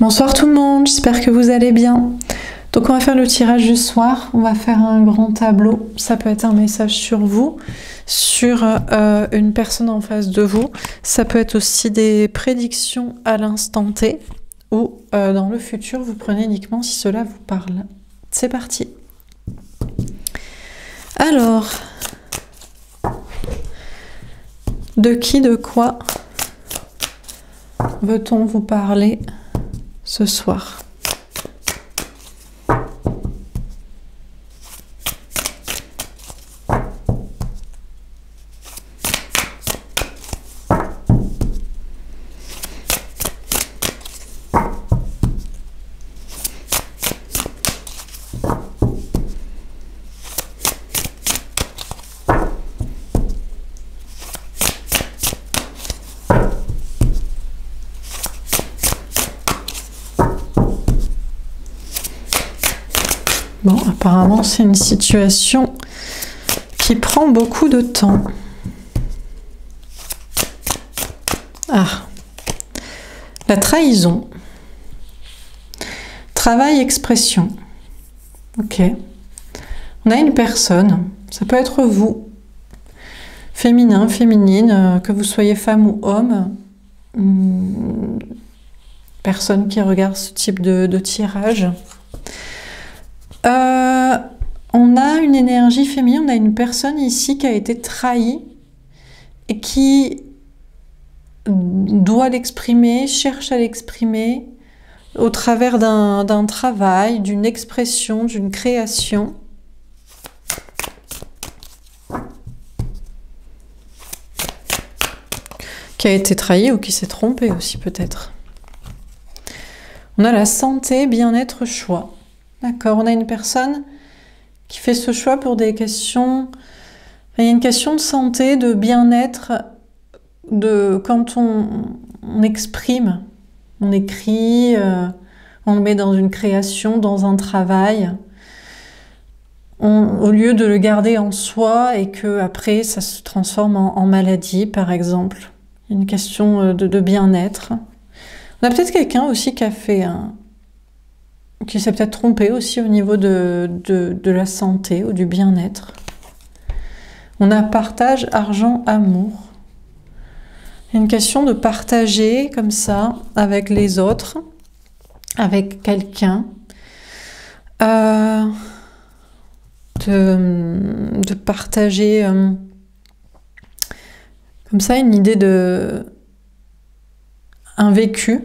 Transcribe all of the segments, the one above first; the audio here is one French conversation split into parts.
Bonsoir tout le monde, j'espère que vous allez bien. Donc on va faire le tirage du soir, on va faire un grand tableau. Ça peut être un message sur vous, sur une personne en face de vous. Ça peut être aussi des prédictions à l'instant T ou dans le futur, vous prenez uniquement si cela vous parle. C'est parti. Alors, de qui, de quoi veut-on vous parler ce soir? Bon, apparemment, c'est une situation qui prend beaucoup de temps. Ah, la trahison. Travail, expression. Ok. On a une personne, ça peut être vous, féminin, féminine, que vous soyez femme ou homme, personne qui regarde ce type de tirage. On a une énergie féminine, on a une personne ici qui a été trahie et qui doit l'exprimer, cherche à l'exprimer au travers d'un travail, d'une expression, d'une création. Qui a été trahie ou qui s'est trompée aussi peut-être. On a la santé, bien-être, choix. D'accord, on a une personne qui fait ce choix pour des questions... Il y a une question de santé, de bien-être, quand on exprime, on écrit, on le met dans une création, dans un travail, au lieu de le garder en soi et que après ça se transforme en maladie, par exemple. Il y a une question de bien-être. On a peut-être quelqu'un aussi qui a fait qui s'est peut-être trompé aussi au niveau de la santé ou du bien-être. On a partage, argent, amour. Il y a une question de partager comme ça avec les autres, avec quelqu'un, de partager comme ça une idée un vécu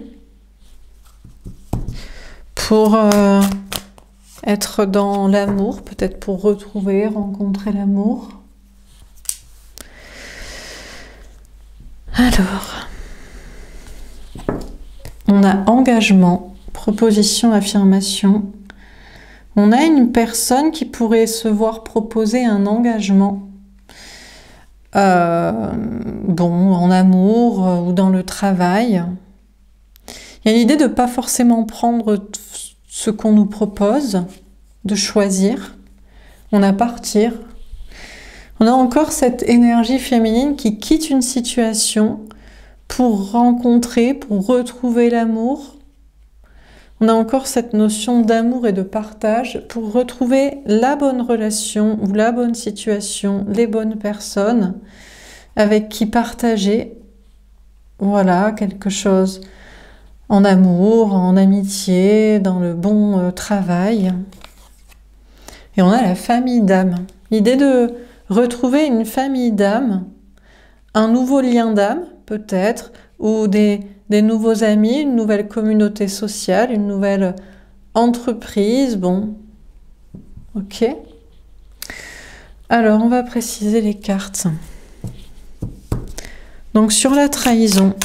pour être dans l'amour, peut-être pour retrouver, rencontrer l'amour. Alors, on a engagement, proposition, affirmation. On a une personne qui pourrait se voir proposer un engagement, bon, en amour ou dans le travail. Il y a l'idée de ne pas forcément prendre ce qu'on nous propose, de choisir. On a partir. On a encore cette énergie féminine qui quitte une situation pour rencontrer, pour retrouver l'amour. On a encore cette notion d'amour et de partage pour retrouver la bonne relation ou la bonne situation, les bonnes personnes avec qui partager, voilà, quelque chose en amour, en amitié, dans le bon travail. Et on a la famille d'âme. L'idée de retrouver une famille d'âme, un nouveau lien d'âme peut-être, ou des nouveaux amis, une nouvelle communauté sociale, une nouvelle entreprise, bon, ok. Alors, on va préciser les cartes. Donc, sur la trahison,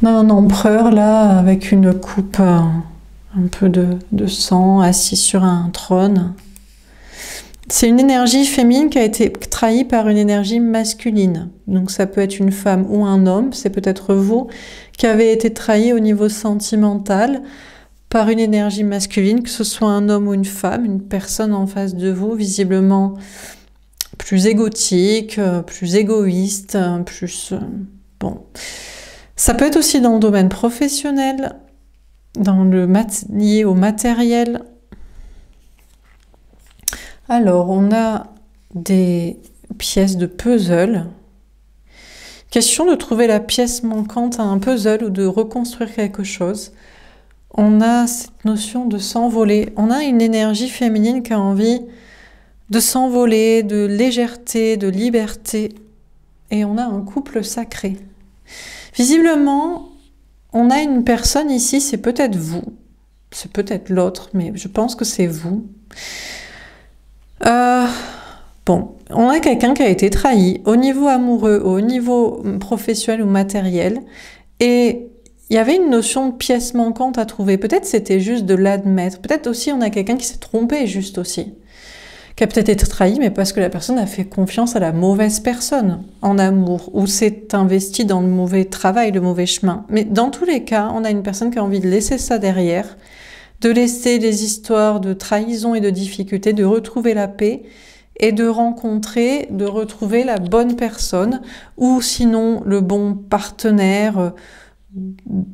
on a un empereur là avec une coupe, un peu de sang assis sur un trône. C'est une énergie féminine qui a été trahie par une énergie masculine. Donc ça peut être une femme ou un homme, c'est peut-être vous qui avez été trahi au niveau sentimental par une énergie masculine, que ce soit un homme ou une femme, une personne en face de vous, visiblement plus égotique, plus égoïste, plus... bon. Ça peut être aussi dans le domaine professionnel, lié au matériel. Alors, on a des pièces de puzzle. Question de trouver la pièce manquante à un puzzle ou de reconstruire quelque chose. On a cette notion de s'envoler. On a une énergie féminine qui a envie de s'envoler, de légèreté, de liberté. Et on a un couple sacré. Visiblement, on a une personne ici, c'est peut-être vous, c'est peut-être l'autre, mais je pense que c'est vous. Bon, on a quelqu'un qui a été trahi au niveau amoureux, au niveau professionnel ou matériel, et il y avait une notion de pièce manquante à trouver. Peut-être c'était juste de l'admettre. Peut-être aussi on a quelqu'un qui s'est trompé juste aussi, qui a peut-être été trahi, mais parce que la personne a fait confiance à la mauvaise personne en amour, ou s'est investi dans le mauvais travail, le mauvais chemin. Mais dans tous les cas, on a une personne qui a envie de laisser ça derrière, de laisser les histoires de trahison et de difficultés, de retrouver la paix et de retrouver la bonne personne, ou sinon le bon partenaire,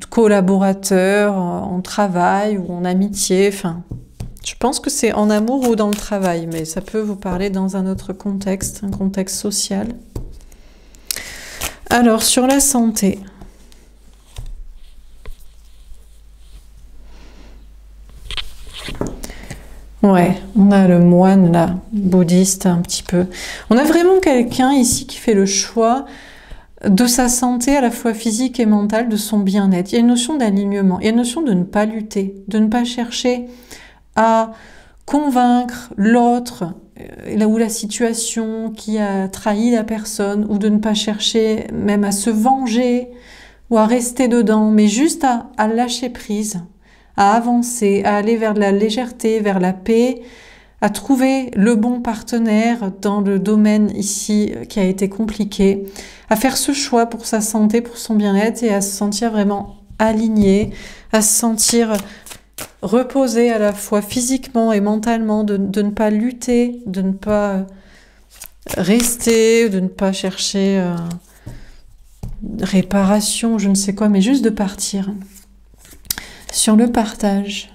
collaborateur en travail ou en amitié, enfin... Je pense que c'est en amour ou dans le travail, mais ça peut vous parler dans un autre contexte, un contexte social. Alors, sur la santé. Ouais, on a le moine là, bouddhiste un petit peu. On a vraiment quelqu'un ici qui fait le choix de sa santé à la fois physique et mentale, de son bien-être. Il y a une notion d'alignement, il y a une notion de ne pas lutter, de ne pas chercher à convaincre l'autre ou la situation qui a trahi la personne, ou de ne pas chercher même à se venger ou à rester dedans, mais juste à lâcher prise, à avancer, à aller vers de la légèreté, vers la paix, à trouver le bon partenaire dans le domaine ici qui a été compliqué, à faire ce choix pour sa santé, pour son bien-être, et à se sentir vraiment aligné, à se sentir reposer à la fois physiquement et mentalement, de ne pas lutter, de ne pas rester, de ne pas chercher réparation, je ne sais quoi, mais juste de partir. Sur le partage.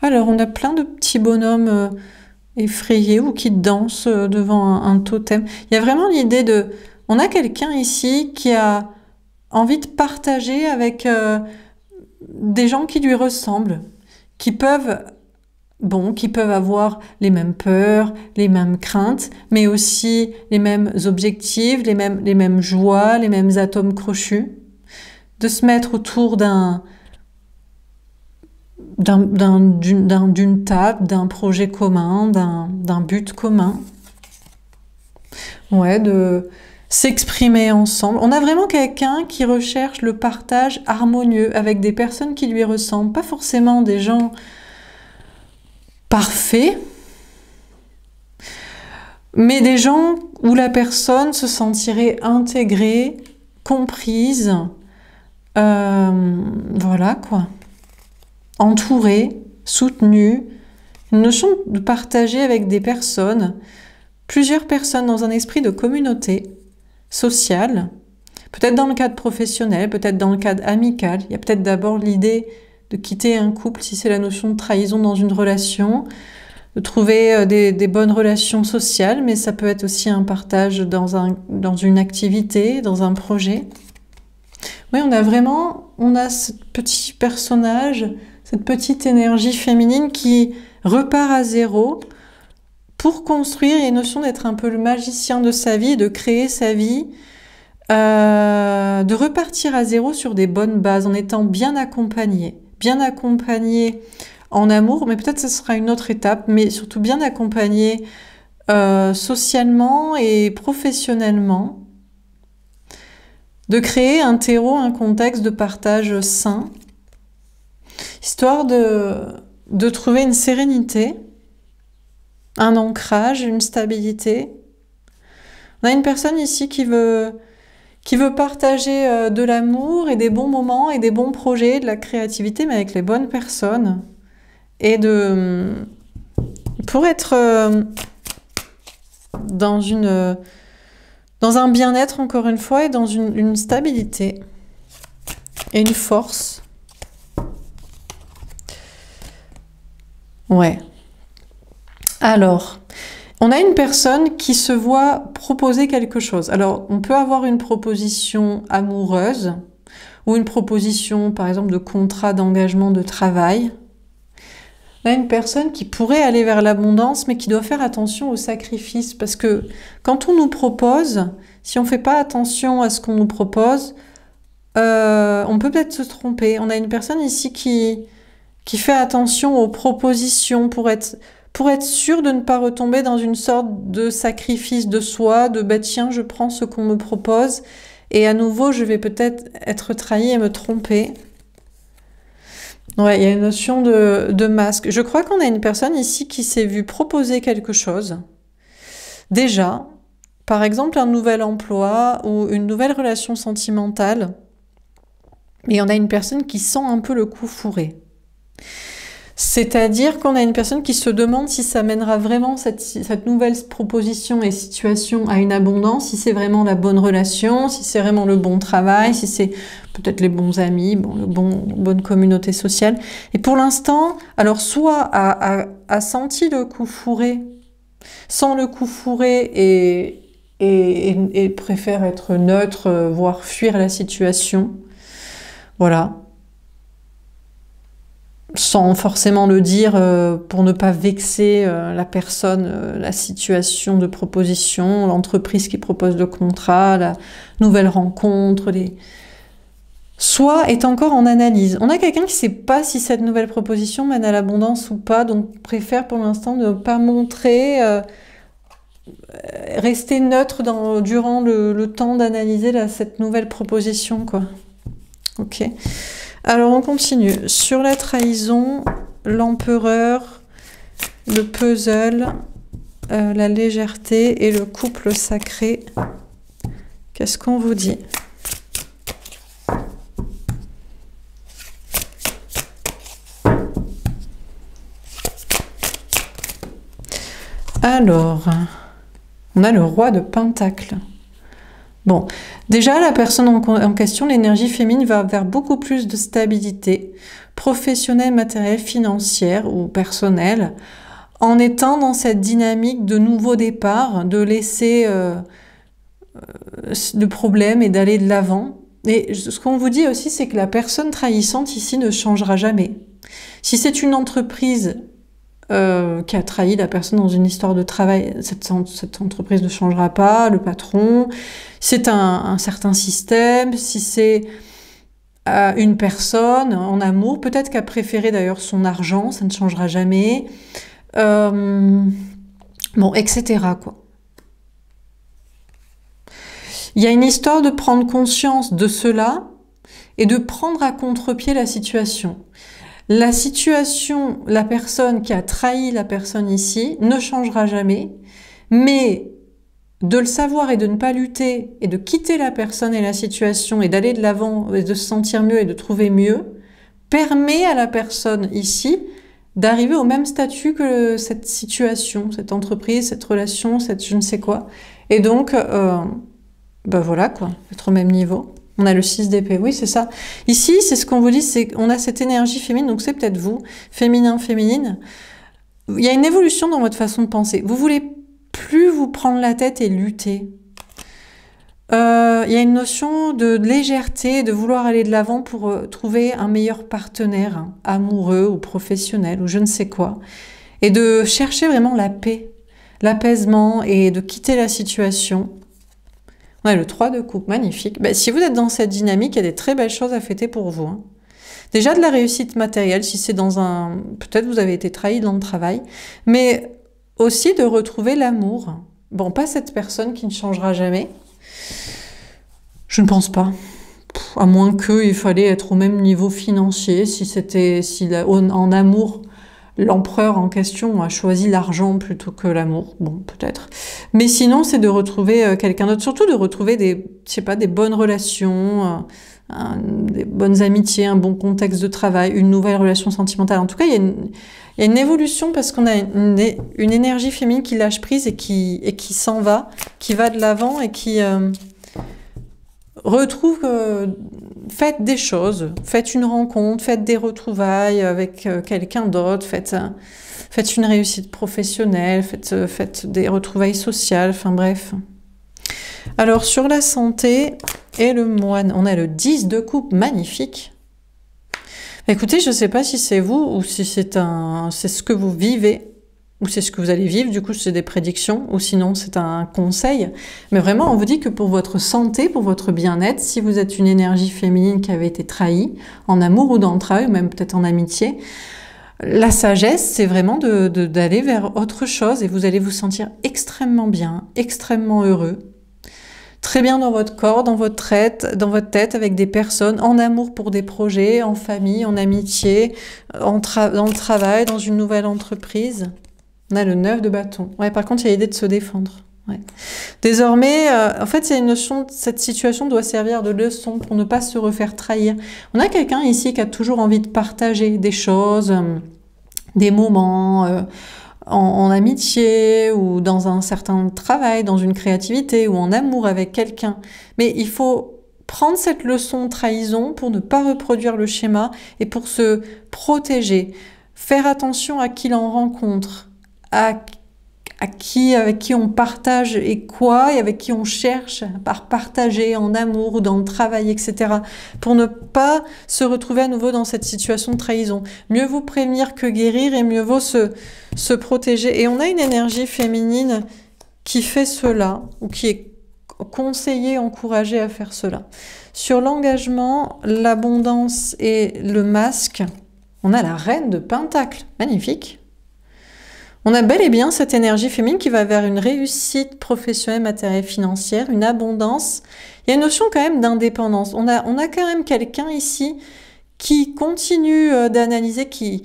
Alors, on a plein de petits bonhommes effrayés ou qui dansent devant un totem. Il y a vraiment l'idée de... On a quelqu'un ici qui a envie de partager avec des gens qui lui ressemblent, qui peuvent avoir les mêmes peurs, les mêmes craintes, mais aussi les mêmes objectifs, les mêmes joies, les mêmes atomes crochus, de se mettre autour d'une table, d'un projet commun, d'un but commun. Ouais, de s'exprimer ensemble. On a vraiment quelqu'un qui recherche le partage harmonieux avec des personnes qui lui ressemblent, pas forcément des gens parfaits, mais des gens où la personne se sentirait intégrée, comprise, voilà quoi, entourée, soutenue. Une notion de partager avec des personnes, plusieurs personnes dans un esprit de communauté sociale, peut-être dans le cadre professionnel, peut-être dans le cadre amical. Il y a peut-être d'abord l'idée de quitter un couple, si c'est la notion de trahison dans une relation, de trouver des bonnes relations sociales, mais ça peut être aussi un partage dans une activité, dans un projet. Oui, on a ce petit personnage, cette petite énergie féminine qui repart à zéro pour construire. Il y a une notion d'être un peu le magicien de sa vie, de créer sa vie, de repartir à zéro sur des bonnes bases, en étant bien accompagné en amour, mais peut-être ce sera une autre étape, mais surtout bien accompagné socialement et professionnellement, de créer un terreau, un contexte de partage sain, histoire de trouver une sérénité un ancrage, une stabilité. On a une personne ici qui veut partager de l'amour et des bons moments et des bons projets, de la créativité, mais avec les bonnes personnes. Et pour être dans un bien-être, encore une fois, et dans une stabilité et une force. Ouais. Alors, on a une personne qui se voit proposer quelque chose. Alors, on peut avoir une proposition amoureuse ou une proposition, par exemple, de contrat d'engagement de travail. On a une personne qui pourrait aller vers l'abondance, mais qui doit faire attention au sacrifice. Parce que quand on nous propose, si on ne fait pas attention à ce qu'on nous propose, on peut peut-être se tromper. On a une personne ici qui fait attention aux propositions pour être sûr de ne pas retomber dans une sorte de sacrifice de soi, de bah tiens, je prends ce qu'on me propose et à nouveau je vais peut-être être trahi et me tromper. Ouais, il y a une notion de masque. Je crois qu'on a une personne ici qui s'est vue proposer quelque chose. Déjà, par exemple un nouvel emploi ou une nouvelle relation sentimentale, et on a une personne qui sent un peu le coup fourré. C'est-à-dire qu'on a une personne qui se demande si ça mènera vraiment cette nouvelle proposition et situation à une abondance, si c'est vraiment la bonne relation, si c'est vraiment le bon travail, si c'est peut-être les bons amis, bonne communauté sociale. Et pour l'instant, alors soit a senti le coup fourré, sent le coup fourré et préfère être neutre, voire fuir la situation. Voilà. Sans forcément le dire pour ne pas vexer la personne, la situation de proposition, l'entreprise qui propose le contrat, la nouvelle rencontre, soit est encore en analyse. On a quelqu'un qui ne sait pas si cette nouvelle proposition mène à l'abondance ou pas, donc préfère pour l'instant ne pas montrer, rester neutre durant le temps d'analyser cette nouvelle proposition, quoi. Ok. Alors on continue. Sur la trahison, l'empereur, le puzzle, la légèreté et le couple sacré. Qu'est-ce qu'on vous dit? Alors, on a le roi de Pentacle. Bon, déjà, la personne en question, l'énergie féminine va vers beaucoup plus de stabilité professionnelle, matérielle, financière ou personnelle, en étant dans cette dynamique de nouveau départ, de laisser le problème et d'aller de l'avant. Et ce qu'on vous dit aussi, c'est que la personne trahissante ici ne changera jamais. Si c'est une entreprise qui a trahi la personne dans une histoire de travail, cette entreprise ne changera pas, le patron. C'est un certain système. Si c'est une personne en amour, peut-être qu'elle a préféré d'ailleurs son argent, ça ne changera jamais. Bon, etc. quoi. Il y a une histoire de prendre conscience de cela et de prendre à contre-pied la situation. La situation, la personne qui a trahi la personne ici ne changera jamais, mais de le savoir et de ne pas lutter et de quitter la personne et la situation et d'aller de l'avant et de se sentir mieux et de trouver mieux, permet à la personne ici d'arriver au même statut que cette situation, cette entreprise, cette relation, cette je ne sais quoi. Et donc, ben voilà quoi, être au même niveau. On a le 6 d'épée, oui, c'est ça. Ici, c'est ce qu'on vous dit, c'est qu'on a cette énergie féminine, donc c'est peut-être vous, féminin, féminine. Il y a une évolution dans votre façon de penser. Vous voulez plus vous prendre la tête et lutter. Il y a une notion de légèreté, de vouloir aller de l'avant pour trouver un meilleur partenaire, hein, amoureux ou professionnel ou je ne sais quoi. Et de chercher vraiment la paix, l'apaisement et de quitter la situation. On a le 3 de coupe, magnifique. Ben, si vous êtes dans cette dynamique, il y a des très belles choses à fêter pour vous. Hein. Déjà de la réussite matérielle, si c'est dans un... Peut-être vous avez été trahi dans le travail, mais aussi de retrouver l'amour. Bon, pas cette personne qui ne changera jamais. Je ne pense pas. À moins qu'il fallait être au même niveau financier, si en amour, l'empereur en question a choisi l'argent plutôt que l'amour, bon, peut-être. Mais sinon, c'est de retrouver quelqu'un d'autre, surtout de retrouver des, je sais pas, des bonnes relations, des bonnes amitiés, un bon contexte de travail, une nouvelle relation sentimentale. En tout cas, il y a une évolution parce qu'on a une énergie féminine qui lâche prise et qui s'en va, qui va de l'avant et qui retrouve, faites des choses, faites une rencontre, faites des retrouvailles avec quelqu'un d'autre, faites une réussite professionnelle, faites des retrouvailles sociales, enfin bref. Alors sur la santé et le moine, on a le 10 de coupe, magnifique. Écoutez, je ne sais pas si c'est vous ou si c'est ce que vous vivez, ou c'est ce que vous allez vivre, du coup c'est des prédictions, ou sinon c'est un conseil. Mais vraiment, on vous dit que pour votre santé, pour votre bien-être, si vous êtes une énergie féminine qui avait été trahie, en amour ou dans le travail, ou même peut-être en amitié, la sagesse, c'est vraiment d'aller vers autre chose et vous allez vous sentir extrêmement bien, extrêmement heureux. Très bien dans votre corps, dans votre tête, avec des personnes, en amour pour des projets, en famille, en amitié, dans le travail, dans une nouvelle entreprise. On a le 9 de bâton. Ouais, par contre, il y a l'idée de se défendre. Ouais. Désormais, en fait, c'est une notion, cette situation doit servir de leçon pour ne pas se refaire trahir. On a quelqu'un ici qui a toujours envie de partager des choses, des moments, en amitié ou dans un certain travail, dans une créativité ou en amour avec quelqu'un. Mais il faut prendre cette leçon de trahison pour ne pas reproduire le schéma et pour se protéger. Faire attention à qui l'on rencontre, avec qui on partage et quoi, et avec qui on cherche par partager en amour ou dans le travail, etc. Pour ne pas se retrouver à nouveau dans cette situation de trahison. Mieux vaut prévenir que guérir et mieux vaut se protéger. Et on a une énergie féminine qui fait cela, ou qui est conseillée, encouragée à faire cela. Sur l'engagement, l'abondance et le masque, on a la reine de Pentacle. Magnifique. On a bel et bien cette énergie féminine qui va vers une réussite professionnelle, matérielle, financière, une abondance. Il y a une notion quand même d'indépendance. On a quand même quelqu'un ici qui continue d'analyser, qui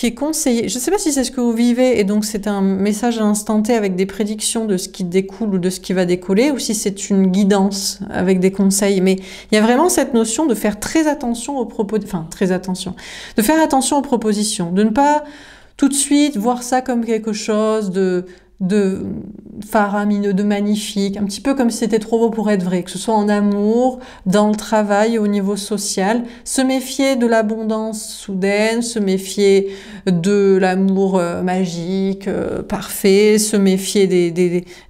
est conseillé. Je ne sais pas si c'est ce que vous vivez et donc c'est un message à l'instant T avec des prédictions de ce qui découle ou de ce qui va décoller, ou si c'est une guidance avec des conseils. Mais il y a vraiment cette notion de faire très attention aux propos, enfin très attention, de faire attention aux propositions, de ne pas tout de suite voir ça comme quelque chose de faramineux, de magnifique, un petit peu comme si c'était trop beau pour être vrai, que ce soit en amour, dans le travail, au niveau social. Se méfier de l'abondance soudaine, se méfier de l'amour magique, parfait, se méfier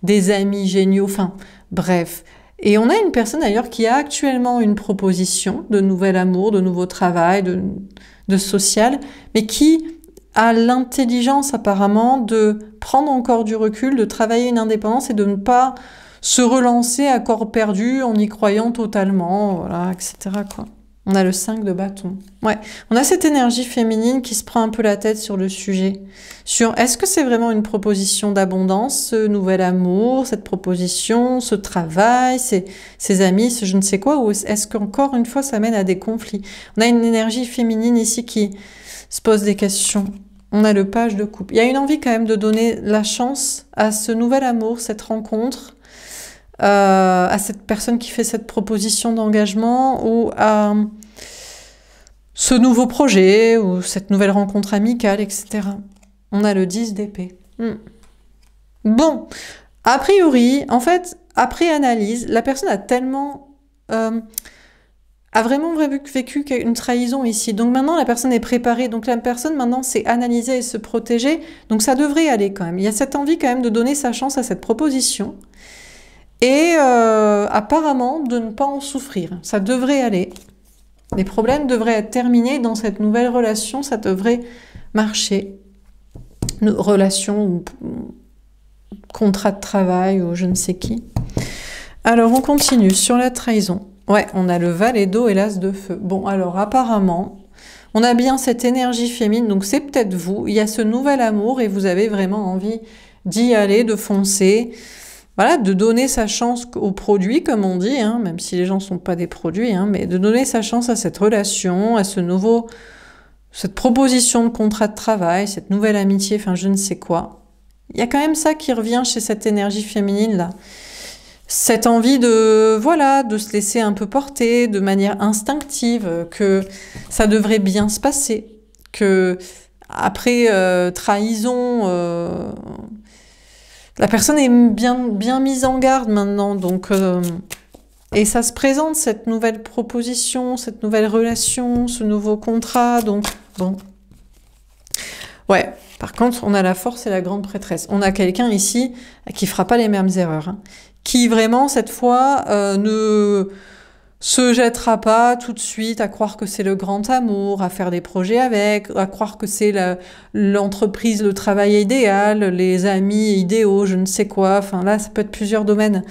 des amis géniaux, enfin bref. Et on a une personne d'ailleurs qui a actuellement une proposition de nouvel amour, de nouveau travail, de social, mais qui a l'intelligence apparemment de prendre encore du recul, de travailler une indépendance et de ne pas se relancer à corps perdu en y croyant totalement, voilà, etc., quoi. On a le 5 de bâton. Ouais, on a cette énergie féminine qui se prend un peu la tête sur le sujet. Sur est-ce que c'est vraiment une proposition d'abondance, ce nouvel amour, cette proposition, ce travail, ces amis, ce je ne sais quoi, ou est-ce qu'encore une fois ça mène à des conflits? On a une énergie féminine ici qui se pose des questions. On a le page de coupe. Il y a une envie quand même de donner la chance à ce nouvel amour, cette rencontre, à cette personne qui fait cette proposition d'engagement ou à ce nouveau projet ou cette nouvelle rencontre amicale, etc. On a le 10 d'épée. Bon, a priori, en fait, après analyse, la personne a tellement... a vraiment vécu une trahison ici. Donc maintenant, la personne est préparée. Donc la personne, maintenant, c'est analyser et se protéger. Donc ça devrait aller quand même. Il y a cette envie quand même de donner sa chance à cette proposition. Et apparemment, de ne pas en souffrir. Ça devrait aller. Les problèmes devraient être terminés dans cette nouvelle relation. Ça devrait marcher. Relation ou contrat de travail ou je ne sais qui. Alors, on continue sur la trahison. Ouais, on a le valet d'eau et l'as de feu. Bon, alors apparemment, on a bien cette énergie féminine, donc c'est peut-être vous. Il y a ce nouvel amour et vous avez vraiment envie d'y aller, de foncer. Voilà, de donner sa chance au produit, comme on dit, hein, même si les gens ne sont pas des produits, hein, mais de donner sa chance à cette relation, à ce nouveau cette proposition de contrat de travail, cette nouvelle amitié, enfin je ne sais quoi. Il y a quand même ça qui revient chez cette énergie féminine là. Cette envie de, voilà, de se laisser un peu porter de manière instinctive, que ça devrait bien se passer, que après trahison, la personne est bien mise en garde maintenant, donc et ça se présente cette nouvelle proposition, cette nouvelle relation, ce nouveau contrat, donc bon. Ouais, par contre, on a la force et la grande prêtresse. On a quelqu'un ici qui fera pas les mêmes erreurs, hein, qui vraiment, cette fois, ne se jettera pas tout de suite à croire que c'est le grand amour, à faire des projets avec, à croire que c'est l'entreprise, le travail idéal, les amis idéaux, je ne sais quoi. Enfin là, ça peut être plusieurs domaines.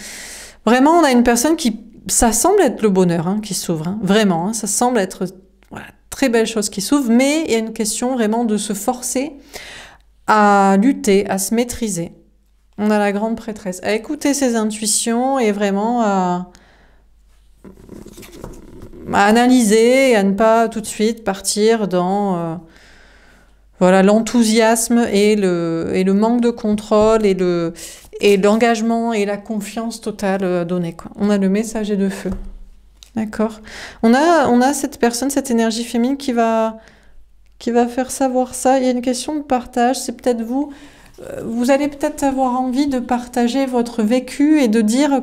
Vraiment, on a une personne qui, ça semble être le bonheur hein, qui s'ouvre, hein, vraiment, hein, ça semble être voilà, très belle chose qui s'ouvre, mais il y a une question vraiment de se forcer à lutter, à se maîtriser. On a la grande prêtresse, à écouter ses intuitions et vraiment à analyser et à ne pas tout de suite partir dans voilà l'enthousiasme et le manque de contrôle et l'engagement et la confiance totale donnée, quoi. On a le messager de feu. D'accord. On a cette personne, cette énergie féminine qui va faire savoir ça. Il y a une question de partage, c'est peut-être vous. Vous allez peut-être avoir envie de partager votre vécu et de dire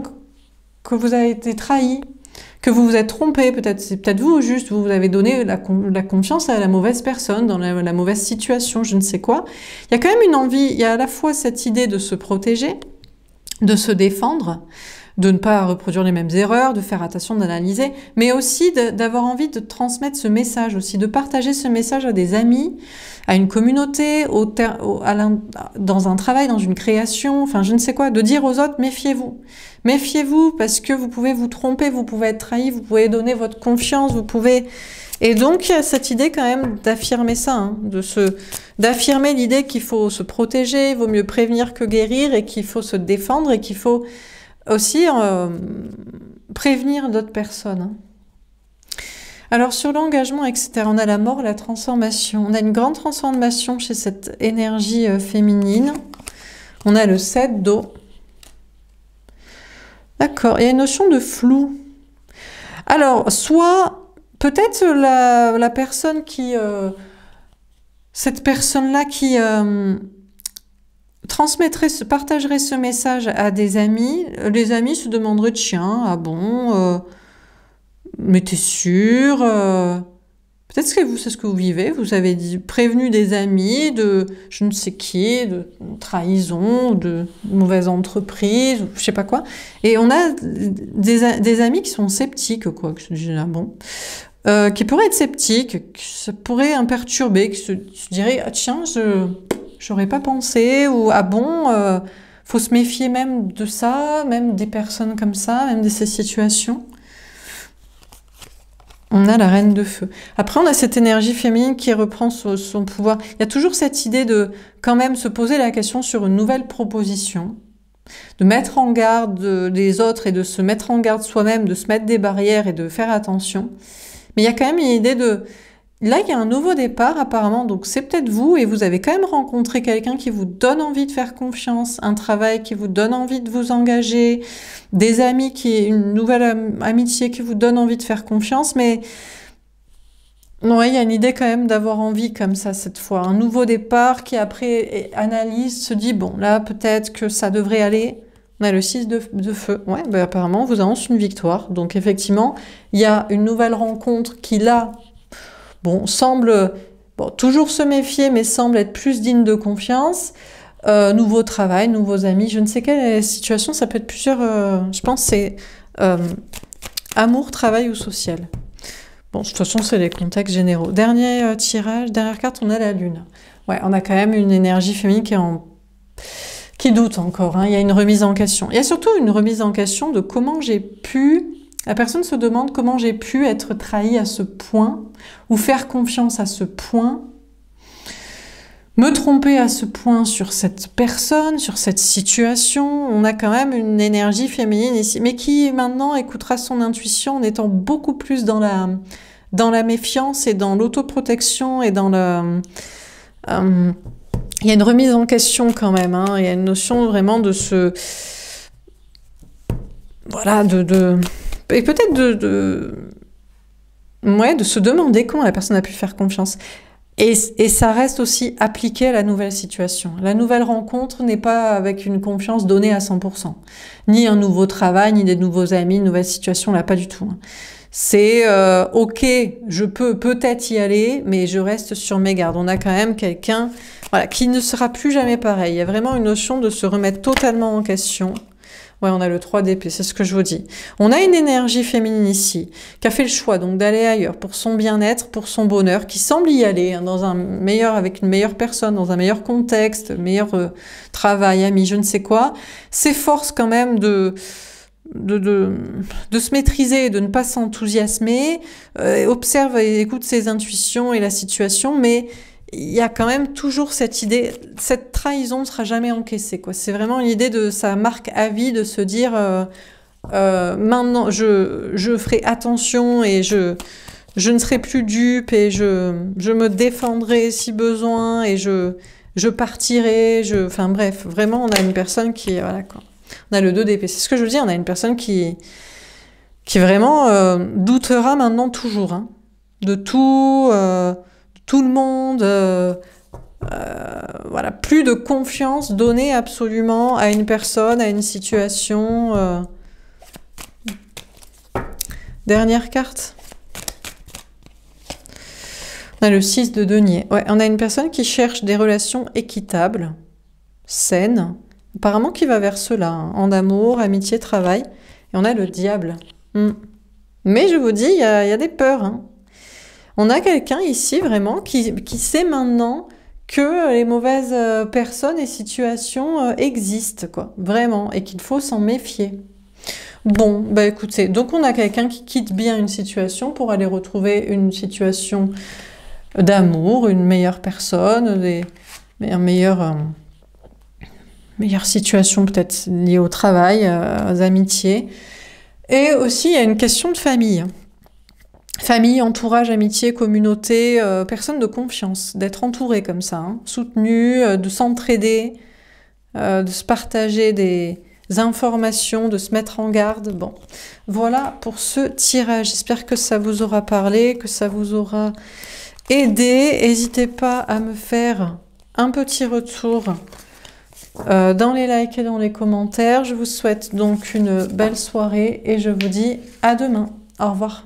que vous avez été trahi, que vous vous êtes trompé, peut-être c'est peut-être vous juste, vous avez donné la confiance à la mauvaise personne, dans la mauvaise situation, je ne sais quoi. Il y a quand même une envie, il y a à la fois cette idée de se protéger, de se défendre, de ne pas reproduire les mêmes erreurs, de faire attention, d'analyser, mais aussi d'avoir envie de transmettre ce message aussi, de partager ce message à des amis, à une communauté, dans un travail, dans une création, enfin je ne sais quoi, de dire aux autres, méfiez-vous. Méfiez-vous parce que vous pouvez vous tromper, vous pouvez être trahi, vous pouvez donner votre confiance, vous pouvez... Et donc il y a cette idée quand même d'affirmer ça, hein, d'affirmer l'idée qu'il faut se protéger, il vaut mieux prévenir que guérir et qu'il faut se défendre et qu'il faut aussi prévenir d'autres personnes. Hein. Alors sur l'engagement, etc., on a la mort, la transformation. On a une grande transformation chez cette énergie féminine. On a le 7 d'eau. D'accord, il y a une notion de flou. Alors, soit peut-être la personne qui... cette personne-là qui partagerait ce message à des amis, les amis se demanderaient, tiens, ah bon, mais t'es sûr peut-être que c'est ce que vous vivez, vous avez prévenu des amis de je ne sais qui, de trahison, de mauvaise entreprise, je sais pas quoi. Et on a des amis qui sont sceptiques, quoi, qui se disent, ah bon, qui pourraient être sceptiques, qui se pourraient perturber, qui se diraient, ah, tiens, j'aurais pas pensé, ou ah bon, faut se méfier même de ça, même des personnes comme ça, même de ces situations. On a la reine de feu. Après, on a cette énergie féminine qui reprend son pouvoir. Il y a toujours cette idée de quand même se poser la question sur une nouvelle proposition, de mettre en garde les autres et de se mettre en garde soi-même, de se mettre des barrières et de faire attention. Mais il y a quand même une idée de... Là, il y a un nouveau départ apparemment, donc c'est peut-être vous et vous avez quand même rencontré quelqu'un qui vous donne envie de faire confiance, un travail qui vous donne envie de vous engager, des amis une nouvelle amitié qui vous donne envie de faire confiance, mais ouais, il y a une idée quand même d'avoir envie comme ça cette fois, un nouveau départ qui après analyse, se dit bon là peut-être que ça devrait aller. On a le 6 de feu, ouais, ben apparemment vous annonce une victoire, donc effectivement il y a une nouvelle rencontre qui là bon, semble toujours se méfier, mais semble être plus digne de confiance. Nouveau travail, nouveaux amis, je ne sais quelle situation, ça peut être plusieurs... je pense c'est amour, travail ou social. Bon, de toute façon, c'est les contextes généraux. Dernier tirage, dernière carte, on a la lune. Ouais, on a quand même une énergie féminine qui doute encore. Hein. Il y a une remise en question. Il y a surtout une remise en question de comment j'ai pu... La personne se demande comment j'ai pu être trahie à ce point, ou faire confiance à ce point, me tromper à ce point sur cette personne, sur cette situation. On a quand même une énergie féminine ici, mais qui maintenant écoutera son intuition en étant beaucoup plus dans dans la méfiance et dans l'autoprotection et dans le... il y a une remise en question quand même, hein. Il y a une notion vraiment de se... Voilà, et peut-être ouais, de se demander comment la personne a pu faire confiance. Et ça reste aussi appliqué à la nouvelle situation. La nouvelle rencontre n'est pas avec une confiance donnée à 100%. Ni un nouveau travail, ni des nouveaux amis, une nouvelle situation, là, pas du tout. C'est ok, je peux peut-être y aller, mais je reste sur mes gardes. On a quand même quelqu'un, voilà, qui ne sera plus jamais pareil. Il y a vraiment une notion de se remettre totalement en question. Ouais, on a le 3 d'épée, c'est ce que je vous dis. On a une énergie féminine ici, qui a fait le choix donc d'aller ailleurs pour son bien-être, pour son bonheur, qui semble y aller, hein, dans un meilleur, avec une meilleure personne, dans un meilleur contexte, meilleur travail, ami, je ne sais quoi, s'efforce quand même de se maîtriser, de ne pas s'enthousiasmer, observe et écoute ses intuitions et la situation, mais il y a quand même toujours cette idée, cette trahison ne sera jamais encaissée, quoi. C'est vraiment l'idée de sa marque à vie, de se dire maintenant je ferai attention et je ne serai plus dupe et je me défendrai si besoin et je partirai, enfin bref, vraiment on a une personne qui, voilà quoi. On a le 2 d'épée, c'est ce que je veux dire, on a une personne qui vraiment doutera maintenant toujours, hein, de tout le monde, voilà, plus de confiance donnée absolument à une personne, à une situation. Dernière carte. On a le 6 de denier. Ouais, on a une personne qui cherche des relations équitables, saines, apparemment qui va vers cela, hein, en amour, amitié, travail. Et on a le diable. Mais je vous dis, il y a des peurs, hein. On a quelqu'un ici vraiment qui sait maintenant que les mauvaises personnes et situations existent, quoi, vraiment, et qu'il faut s'en méfier. Bon, bah écoutez, donc on a quelqu'un qui quitte bien une situation pour aller retrouver une situation d'amour, une meilleure personne, une meilleure situation peut-être liée au travail, aux amitiés. Et aussi, il y a une question de famille. Famille, entourage, amitié, communauté, personne de confiance, d'être entouré comme ça, hein, soutenu, de s'entraider, de se partager des informations, de se mettre en garde. Bon, voilà pour ce tirage. J'espère que ça vous aura parlé, que ça vous aura aidé. N'hésitez pas à me faire un petit retour dans les likes et dans les commentaires. Je vous souhaite donc une belle soirée et je vous dis à demain. Au revoir.